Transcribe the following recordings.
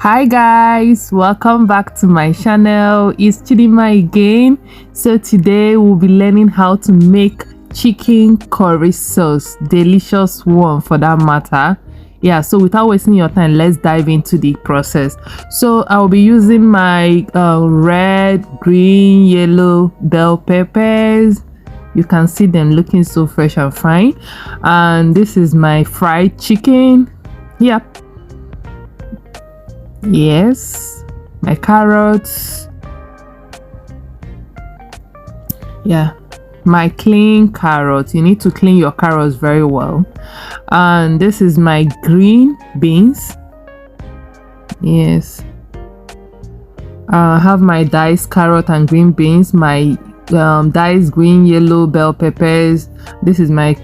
Hi guys, welcome back to my channel. It's Chidima again. So today we'll be learning how to make chicken curry sauce, delicious one for that matter. Yeah, so without wasting your time, let's dive into the process. So I'll be using my red, green, yellow bell peppers. You can see them looking so fresh and fine. And this is my fried chicken. Yep. Yes, my carrots. Yeah, my clean carrots. You need to clean your carrots very well. And this is my green beans. Yes, I have my diced carrot and green beans, my diced green, yellow bell peppers. This is my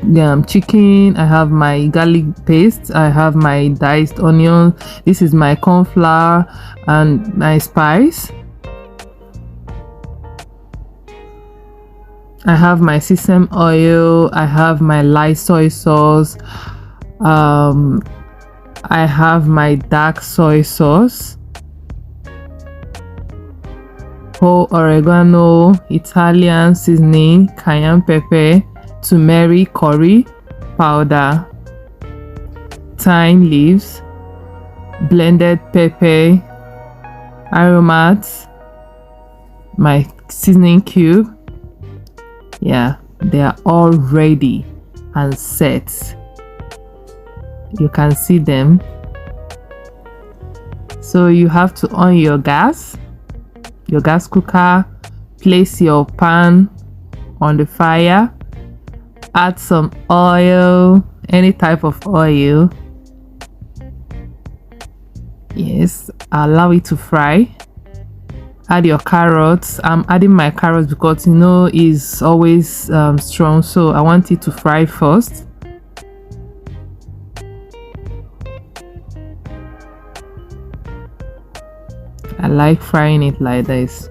chicken. I have my garlic paste. I have my diced onion. This is my corn flour and my spice. I have my sesame oil. I have my light soy sauce. I have my dark soy sauce, whole oregano, Italian seasoning, cayenne pepper, turmeric curry powder, thyme leaves, blended pepper, aromats, my seasoning cube. Yeah, they are all ready and set. You can see them. So you have to on your gas cooker, place your pan on the fire, add some oil, any type of oil. Yes, allow it to fry. Add your carrots. I'm adding my carrots because it's always strong, so I want it to fry first. I like frying it like this.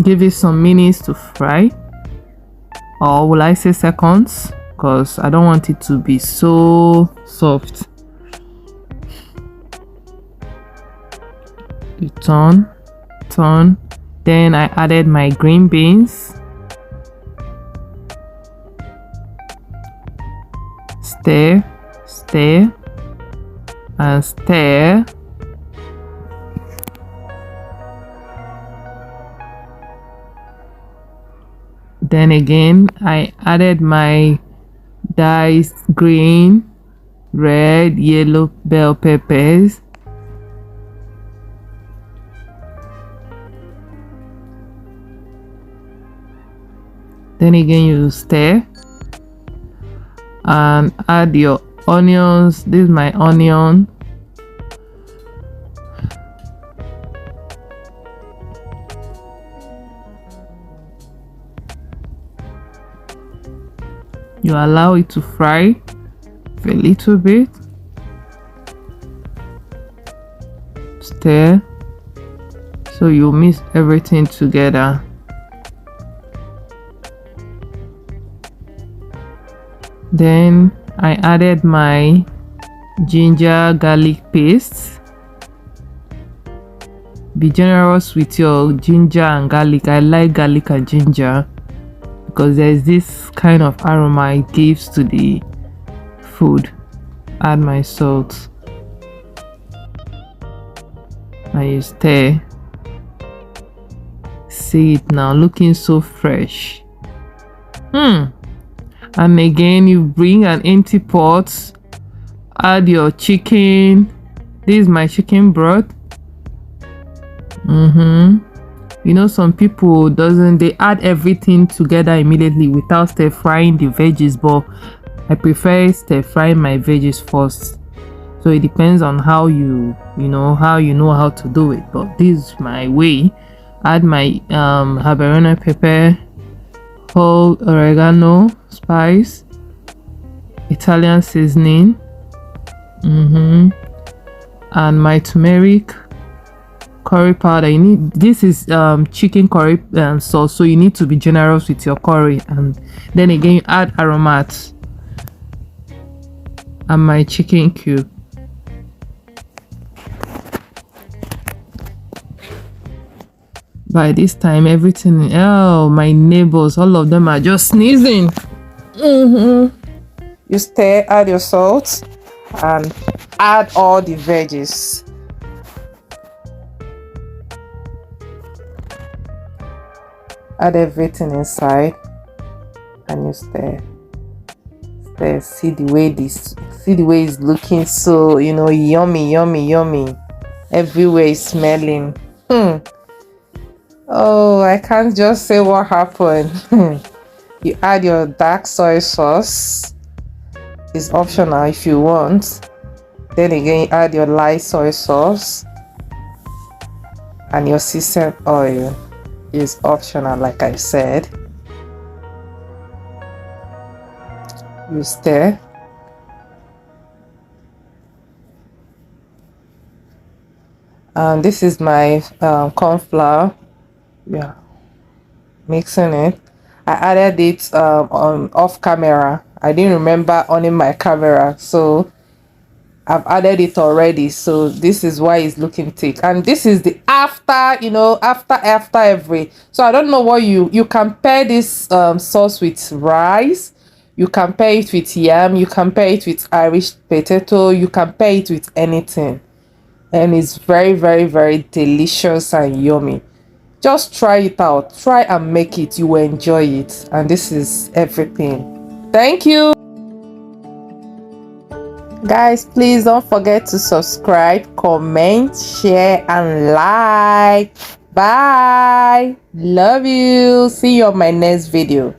Give it some minutes to fry, or will I say seconds, because I don't want it to be so soft. You turn, then I added my green beans. Stir and stir. Then again I added my diced green, red, yellow bell peppers. Then again you stir and add your onions. This is my onion. You allow it to fry for a little bit. Stir so you mix everything together. Then I added my ginger garlic paste. Be generous with your ginger and garlic. I like garlic and ginger because there's this kind of aroma it gives to the food. Add my salt and you stir. See it now, looking so fresh. And again you bring an empty pot, add your chicken. This is my chicken broth. Some people they add everything together immediately without stir frying the veggies, but I prefer stir frying my veggies first. So it depends on how you know how to do it, but this is my way. Add my habanero pepper, whole oregano, spice, Italian seasoning, and my turmeric curry powder. This is chicken curry sauce, so you need to be generous with your curry. And then again you add aromats, and my chicken cube. By this time, everything, oh, my neighbors, all of them are just sneezing. You stir, add your salt, and add all the veggies. Add everything inside, and you stir. See the way it's looking, so yummy. Everywhere is smelling. Oh, I can't just say what happened. You add your dark soy sauce. It's optional if you want. Then again, you add your light soy sauce, and your sesame oil is optional, like I said. You stir. And this is my corn flour. Yeah, mixing it. I added it on off camera. I didn't remember on my camera, so I've added it already. So this is why it's looking thick. And this is the after, after every. So I don't know what you can pair this sauce with rice. You can pair it with yam. You can pair it with Irish potato. You can pair it with anything, and it's very, very, very delicious and yummy. Just try it out. Try and make it. You will enjoy it. And this is everything. Thank you. Guys, please don't forget to subscribe, comment, share, and like. Bye. Love you. See you on my next video.